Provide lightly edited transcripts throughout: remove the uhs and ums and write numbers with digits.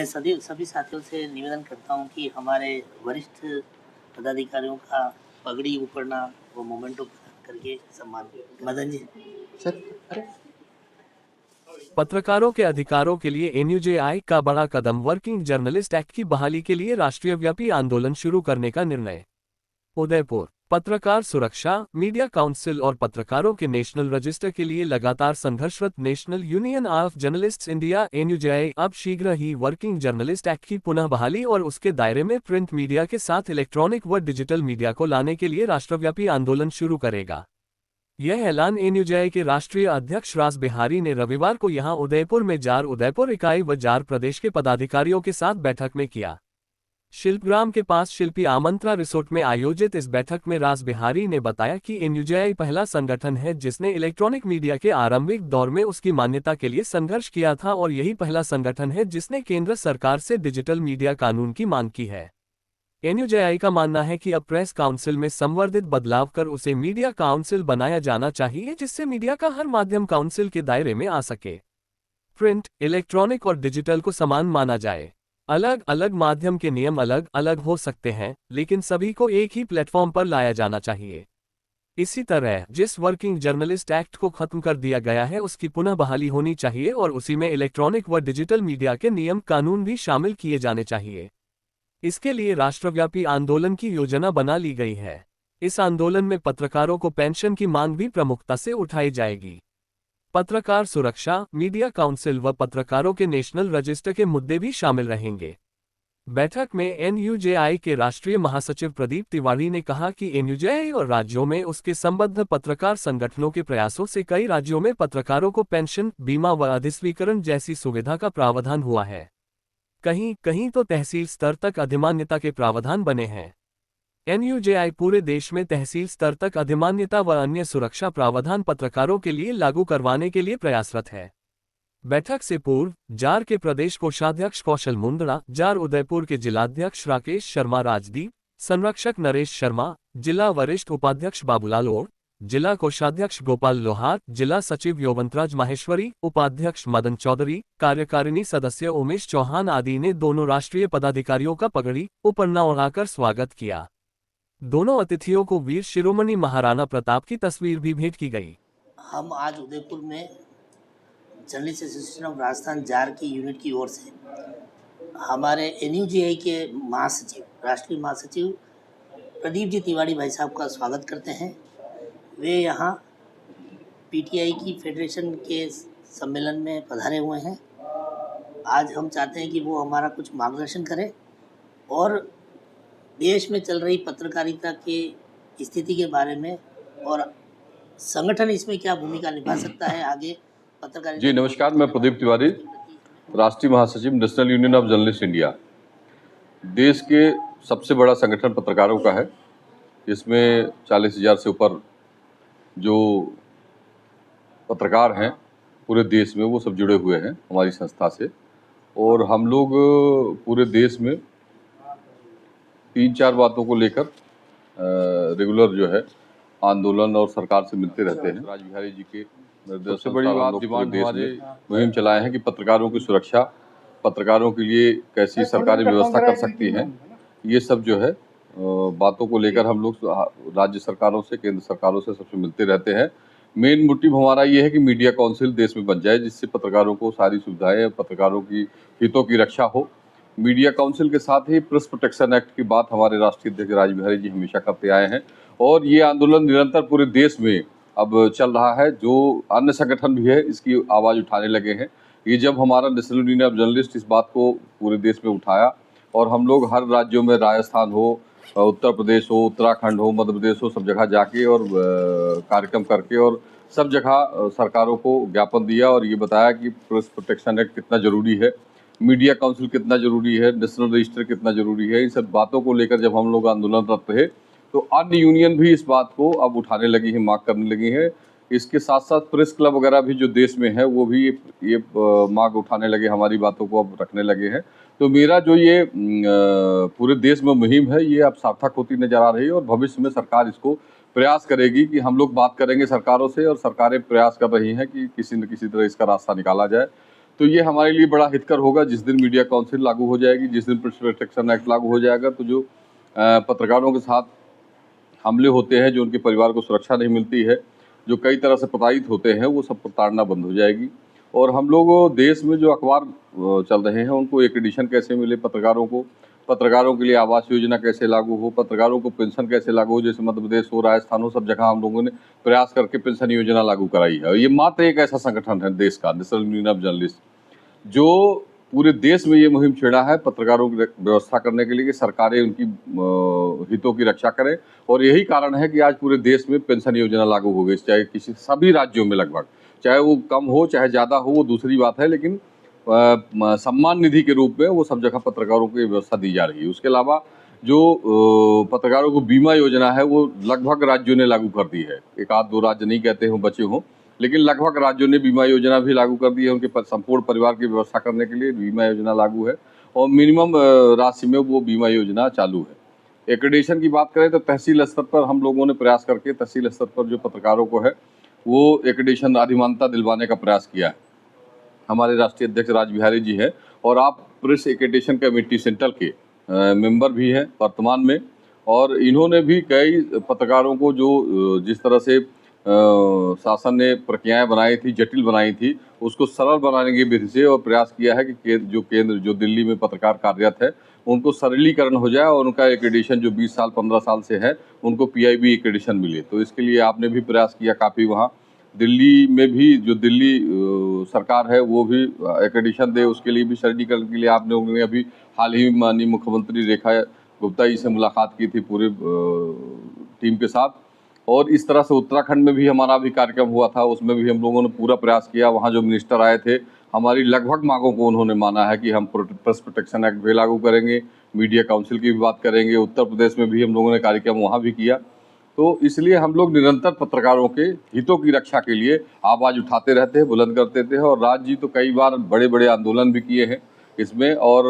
मैं सभी सभी साथियों से निवेदन करता हूँ कि हमारे वरिष्ठ पदाधिकारियों का पगड़ी ऊपरना वो मोमेंटो करके सम्मान मदन जी सर। अरे पत्रकारों के अधिकारों के लिए एनयूजेआई का बड़ा कदम, वर्किंग जर्नलिस्ट एक्ट की बहाली के लिए राष्ट्रव्यापी आंदोलन शुरू करने का निर्णय। उदयपुर। पत्रकार सुरक्षा, मीडिया काउंसिल और पत्रकारों के नेशनल रजिस्टर के लिए लगातार संघर्षरत national union of journalists India NUJI अब शीघ्र ही वर्किंग जर्नलिस्ट एक्ट की पुनः बहाली और उसके दायरे में प्रिंट मीडिया के साथ इलेक्ट्रॉनिक व डिजिटल मीडिया को लाने के लिए राष्ट्रव्यापी आंदोलन शुरू करेगा। यह ऐलान एनयूजेआई के राष्ट्रीय अध्यक्ष रास बिहारी ने रविवार को यहां उदयपुर में जार उदयपुर इकाई व जार प्रदेश के पदाधिकारियों के साथ बैठक में किया। शिल्पग्राम के पास शिल्पी आमंत्रा रिसोर्ट में आयोजित इस बैठक में रास बिहारी ने बताया कि एनयूजेआई पहला संगठन है जिसने इलेक्ट्रॉनिक मीडिया के आरंभिक दौर में उसकी मान्यता के लिए संघर्ष किया था और यही पहला संगठन है जिसने केंद्र सरकार से डिजिटल मीडिया कानून की मांग की है। एनयूजेआई का मानना है कि अब प्रेस काउंसिल में संवर्धित बदलाव कर उसे मीडिया काउंसिल बनाया जाना चाहिए जिससे मीडिया का हर माध्यम काउंसिल के दायरे में आ सके। प्रिंट, इलेक्ट्रॉनिक और डिजिटल को समान माना जाए। अलग अलग माध्यम के नियम अलग अलग हो सकते हैं, लेकिन सभी को एक ही प्लेटफॉर्म पर लाया जाना चाहिए। इसी तरह जिस वर्किंग जर्नलिस्ट एक्ट को खत्म कर दिया गया है उसकी पुनः बहाली होनी चाहिए और उसी में इलेक्ट्रॉनिक व डिजिटल मीडिया के नियम कानून भी शामिल किए जाने चाहिए। इसके लिए राष्ट्रव्यापी आंदोलन की योजना बना ली गई है। इस आंदोलन में पत्रकारों को पेंशन की मांग भी प्रमुखता से उठाई जाएगी। पत्रकार सुरक्षा, मीडिया काउंसिल व पत्रकारों के नेशनल रजिस्टर के मुद्दे भी शामिल रहेंगे। बैठक में एनयूजेआई के राष्ट्रीय महासचिव प्रदीप तिवारी ने कहा कि एनयूजेआई और राज्यों में उसके संबद्ध पत्रकार संगठनों के प्रयासों से कई राज्यों में पत्रकारों को पेंशन, बीमा व अधिस्वीकरण जैसी सुविधा का प्रावधान हुआ है। कहीं कहीं तो तहसील स्तर तक अधिमान्यता के प्रावधान बने हैं। एनयूजेआई पूरे देश में तहसील स्तर तक अधिमान्यता व अन्य सुरक्षा प्रावधान पत्रकारों के लिए लागू करवाने के लिए प्रयासरत है। बैठक से पूर्व जार के प्रदेश कोषाध्यक्ष कौशल मुंदड़ा, जार उदयपुर के जिलाध्यक्ष राकेश शर्मा राजदीप, संरक्षक नरेश शर्मा, जिला वरिष्ठ उपाध्यक्ष बाबूलाल ओर, जिला कोषाध्यक्ष गोपाल लोहार, जिला सचिव यौवंतराज माहेश्वरी, उपाध्यक्ष मदन चौधरी, कार्यकारिणी सदस्य उमेश चौहान आदि ने दोनों राष्ट्रीय पदाधिकारियों का पगड़ी ऊपरना ओढ़ाकर स्वागत किया। दोनों अतिथियों को वीर शिरोमणि महाराणा प्रताप की तस्वीर भी भेंट की गई। हम आज उदयपुर में journalist association of Rajasthan jar की यूनिट की ओर से हमारे एनयूजेआई के महासचिव, राष्ट्रीय महासचिव प्रदीप जी तिवारी भाई साहब का स्वागत करते हैं। वे यहाँ पीटीआई की फेडरेशन के सम्मेलन में पधारे हुए हैं। आज हम चाहते हैं कि वो हमारा कुछ मार्गदर्शन करें और देश में चल रही पत्रकारिता की स्थिति के बारे में और संगठन इसमें क्या भूमिका निभा सकता है आगे पत्रकारिता। जी नमस्कार, मैं प्रदीप तिवारी, राष्ट्रीय महासचिव national union of journalist India. देश के सबसे बड़ा संगठन पत्रकारों का है। इसमें 40,000 से ऊपर जो पत्रकार हैं पूरे देश में, वो सब जुड़े हुए हैं हमारी संस्था से। और हम लोग पूरे देश में 3-4 बातों को लेकर रेगुलर जो है आंदोलन और सरकार से मिलते रहते हैं। राज बिहारी जी के सबसे बड़ी बात डिमांड हमारे मुहिम चलाए हैं कि पत्रकारों की सुरक्षा, पत्रकारों के लिए कैसी सरकारी व्यवस्था कर सकती है, ये सब जो है बातों को लेकर हम लोग राज्य सरकारों से, केंद्र सरकारों से सबसे मिलते रहते हैं। मेन मोटिव हमारा ये है कि मीडिया काउंसिल देश में बन जाए जिससे पत्रकारों को सारी सुविधाएं, पत्रकारों की हितों की रक्षा हो। मीडिया काउंसिल के साथ ही प्रेस प्रोटेक्शन एक्ट की बात हमारे राष्ट्रीय अध्यक्ष राज बिहारी जी हमेशा करते आए हैं और ये आंदोलन निरंतर पूरे देश में अब चल रहा है। जो अन्य संगठन भी है इसकी आवाज़ उठाने लगे हैं। ये जब हमारा नेशनल यूनियन ऑफ जर्नलिस्ट इस बात को पूरे देश में उठाया और हम लोग हर राज्यों में, राजस्थान हो, उत्तर प्रदेश हो, उत्तराखंड हो, मध्य प्रदेश हो, सब जगह जाके और कार्यक्रम करके और सब जगह सरकारों को ज्ञापन दिया और ये बताया कि प्रेस प्रोटेक्शन एक्ट कितना ज़रूरी है, मीडिया काउंसिल कितना ज़रूरी है, नेशनल रजिस्टर कितना ज़रूरी है। इन सब बातों को लेकर जब हम लोग आंदोलनरत रहे तो अन्य यूनियन भी इस बात को अब उठाने लगी है, मांग करने लगी है। इसके साथ साथ प्रेस क्लब वगैरह भी जो देश में है वो भी ये मांग उठाने लगे, हमारी बातों को अब रखने लगे हैं। तो मेरा जो ये पूरे देश में मुहिम है ये अब सार्थक होती नजर आ रही है और भविष्य में सरकार इसको प्रयास करेगी कि हम लोग बात करेंगे सरकारों से और सरकारें प्रयास कर रही हैं कि किसी न किसी तरह इसका रास्ता निकाला जाए। तो ये हमारे लिए बड़ा हितकर होगा। जिस दिन मीडिया काउंसिल लागू हो जाएगी, जिस दिन प्रेस प्रोटेक्शन एक्ट लागू हो जाएगा, तो जो पत्रकारों के साथ हमले होते हैं, जो उनके परिवार को सुरक्षा नहीं मिलती है, जो कई तरह से प्रताड़ित होते हैं, वो सब प्रताड़ना बंद हो जाएगी। और हम लोग देश में जो अखबार चल रहे हैं उनको एक एडिशन कैसे मिले, पत्रकारों के लिए आवास योजना कैसे लागू हो, पत्रकारों को पेंशन कैसे लागू हो, जैसे मध्य प्रदेश हो, राजस्थान हो, सब जगह हम लोगों ने प्रयास करके पेंशन योजना लागू कराई है। ये मात्र एक ऐसा संगठन है देश का, नेशनल यूनियन ऑफ जर्नलिस्ट, जो पूरे देश में ये मुहिम छेड़ा है पत्रकारों की व्यवस्था करने के लिए कि सरकारें उनकी हितों की रक्षा करें। और यही कारण है कि आज पूरे देश में पेंशन योजना लागू हो गई, चाहे सभी राज्यों में लगभग, चाहे वो कम हो चाहे ज़्यादा हो वो दूसरी बात है, लेकिन सम्मान निधि के रूप में वो सब जगह पत्रकारों की व्यवस्था दी जा रही है। उसके अलावा जो पत्रकारों को बीमा योजना है वो लगभग राज्यों ने लागू कर दी है। एक आध दो राज्य नहीं कहते हों, बचे हों, लेकिन लगभग राज्यों ने बीमा योजना भी लागू कर दी है। उनके संपूर्ण परिवार की व्यवस्था करने के लिए बीमा योजना लागू है और मिनिमम राशि में वो बीमा योजना चालू है। एक्रेडिटेशन की बात करें तो तहसील स्तर पर हम लोगों ने प्रयास करके तहसील स्तर पर जो पत्रकारों को है वो एक्रेडिटेशन अधिमानता दिलवाने का प्रयास किया है। हमारे राष्ट्रीय अध्यक्ष राजबिहारी जी हैं और आप प्रेस एक्रेडिटेशन कमेटी सेंट्रल के मेंबर भी हैं वर्तमान में, और इन्होंने भी कई पत्रकारों को जो जिस तरह से शासन ने प्रक्रियाएं बनाई थी, जटिल बनाई थी, उसको सरल बनाने की विधि से और प्रयास किया है कि जो दिल्ली में पत्रकार कार्यरत है उनको सरलीकरण हो जाए और उनका एक्रेडिटेशन जो 20 साल 15 साल से है उनको PIB एक्रेडिटेशन मिले। तो इसके लिए आपने भी प्रयास किया काफ़ी। वहाँ दिल्ली में भी जो दिल्ली सरकार है वो भी एक्रेडिटेशन दे, उसके लिए भी सरलीकरण के लिए आप लोगों ने अभी हाल ही माननीय मुख्यमंत्री रेखा गुप्ता जी से मुलाकात की थी पूरे टीम के साथ। और इस तरह से उत्तराखंड में भी हमारा भी कार्यक्रम हुआ था, उसमें भी हम लोगों ने पूरा प्रयास किया। वहाँ जो मिनिस्टर आए थे हमारी लगभग मांगों को उन्होंने माना है कि हम प्रेस प्रोटेक्शन एक्ट भी लागू करेंगे, मीडिया काउंसिल की भी बात करेंगे। उत्तर प्रदेश में भी हम लोगों ने कार्यक्रम वहाँ भी किया। तो इसलिए हम लोग निरंतर पत्रकारों के हितों की रक्षा के लिए आवाज़ उठाते रहते हैं, बुलंद करते थे। और राज्य जी तो कई बार बड़े बड़े आंदोलन भी किए हैं इसमें, और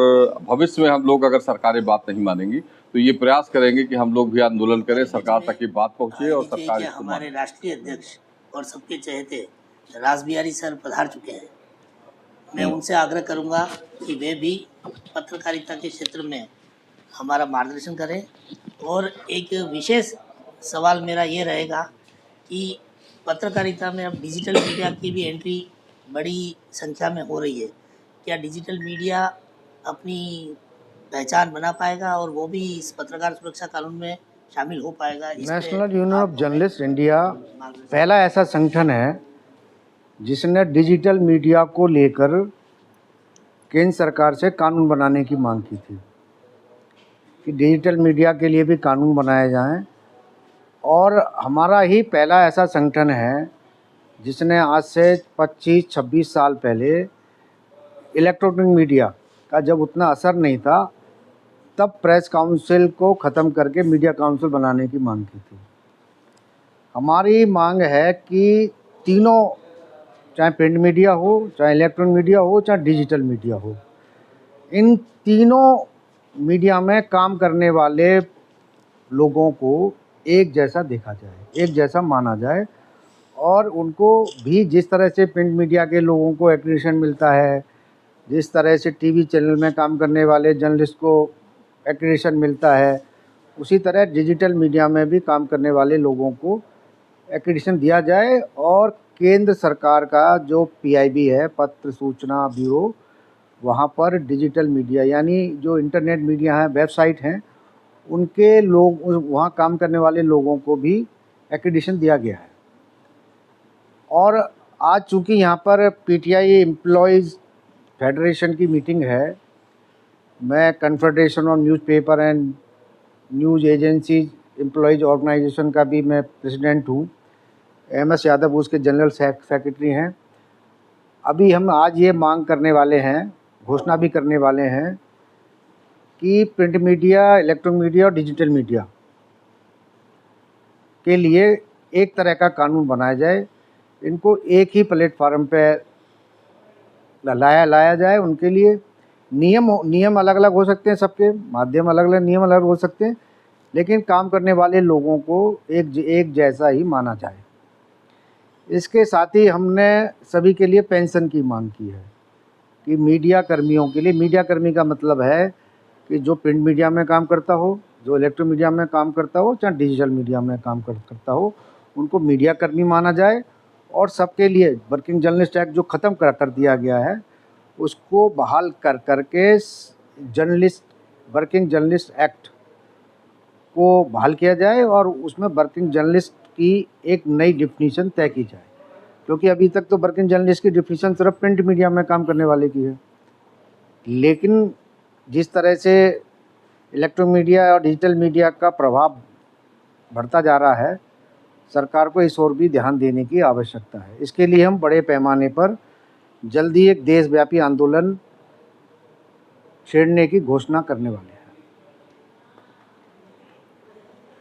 भविष्य में हम लोग अगर सरकारें बात नहीं मानेंगी तो ये प्रयास करेंगे कि हम लोग भी आंदोलन करें, सरकार तक ये बात पहुँचे और सरकार इसको हमारे राष्ट्रीय अध्यक्ष और सबके चहेते रासबिहारी सर पधार चुके हैं। मैं उनसे आग्रह करूंगा कि वे भी पत्रकारिता के क्षेत्र में हमारा मार्गदर्शन करें। और एक विशेष सवाल मेरा ये रहेगा कि पत्रकारिता में अब डिजिटल मीडिया की भी एंट्री बड़ी संख्या में हो रही है। क्या डिजिटल मीडिया अपनी पहचान बना पाएगा और वो भी इस पत्रकार सुरक्षा कानून में शामिल हो पाएगा? National union of journalist India पहला ऐसा संगठन है जिसने डिजिटल मीडिया को लेकर केंद्र सरकार से कानून बनाने की मांग की थी कि डिजिटल मीडिया के लिए भी कानून बनाए जाएं। और हमारा ही पहला ऐसा संगठन है जिसने आज से 25-26 साल पहले इलेक्ट्रॉनिक मीडिया का जब उतना असर नहीं था तब प्रेस काउंसिल को ख़त्म करके मीडिया काउंसिल बनाने की मांग की थी। हमारी मांग है कि तीनों, चाहे प्रिंट मीडिया हो, चाहे इलेक्ट्रॉनिक मीडिया हो, चाहे डिजिटल मीडिया हो, इन तीनों मीडिया में काम करने वाले लोगों को एक जैसा देखा जाए, एक जैसा माना जाए। और उनको भी जिस तरह से प्रिंट मीडिया के लोगों को एक्रेडिटेशन मिलता है, जिस तरह से टीवी चैनल में काम करने वाले जर्नलिस्ट को एक्रेडिटेशन मिलता है, उसी तरह डिजिटल मीडिया में भी काम करने वाले लोगों को एक्रेडिटेशन दिया जाए। और केंद्र सरकार का जो PIB है, पत्र सूचना ब्यूरो, वहाँ पर डिजिटल मीडिया यानी जो इंटरनेट मीडिया है, वेबसाइट हैं, उनके लोग, वहाँ काम करने वाले लोगों को भी एक्रेडिटेशन दिया गया है। और आज चूँकि यहाँ पर PTI एम्प्लॉयज़ फेडरेशन की मीटिंग है, मैं confederation of newspaper and news agencies employees organisation का भी मैं प्रेसिडेंट हूँ। MS यादव उसके जनरल सेक्रेटरी हैं। अभी हम आज ये मांग करने वाले हैं, घोषणा भी करने वाले हैं कि प्रिंट मीडिया, इलेक्ट्रॉनिक मीडिया और डिजिटल मीडिया के लिए एक तरह का कानून बनाया जाए। इनको एक ही प्लेटफार्म पे लाया जाए। उनके लिए नियम अलग अलग हो सकते हैं, सबके माध्यम अलग अलग, नियम अलग हो सकते हैं, लेकिन काम करने वाले लोगों को एक जैसा ही माना जाए। इसके साथ ही हमने सभी के लिए पेंशन की मांग की है कि मीडिया कर्मियों के लिए, मीडिया कर्मी का मतलब है कि जो प्रिंट मीडिया में काम करता हो, जो इलेक्ट्रॉनिक मीडिया में काम करता हो, चाहे डिजिटल मीडिया में काम करता हो, उनको मीडिया कर्मी माना जाए। और सबके लिए वर्किंग जर्नलिस्ट एक्ट जो ख़त्म कर दिया गया है उसको बहाल करके जर्नलिस्ट वर्किंग जर्नलिस्ट एक्ट को बहाल किया जाए और उसमें वर्किंग जर्नलिस्ट की एक नई डिफिनीशन तय की जाए, क्योंकि अभी तक तो वर्किंग जर्नलिस्ट की डिफिनीशन सिर्फ प्रिंट मीडिया में काम करने वाले की है। लेकिन जिस तरह से इलेक्ट्रॉनिक मीडिया और डिजिटल मीडिया का प्रभाव बढ़ता जा रहा है, सरकार को इस ओर भी ध्यान देने की आवश्यकता है। इसके लिए हम बड़े पैमाने पर जल्दी एक देशव्यापी आंदोलन छेड़ने की घोषणा करने वाले हैं।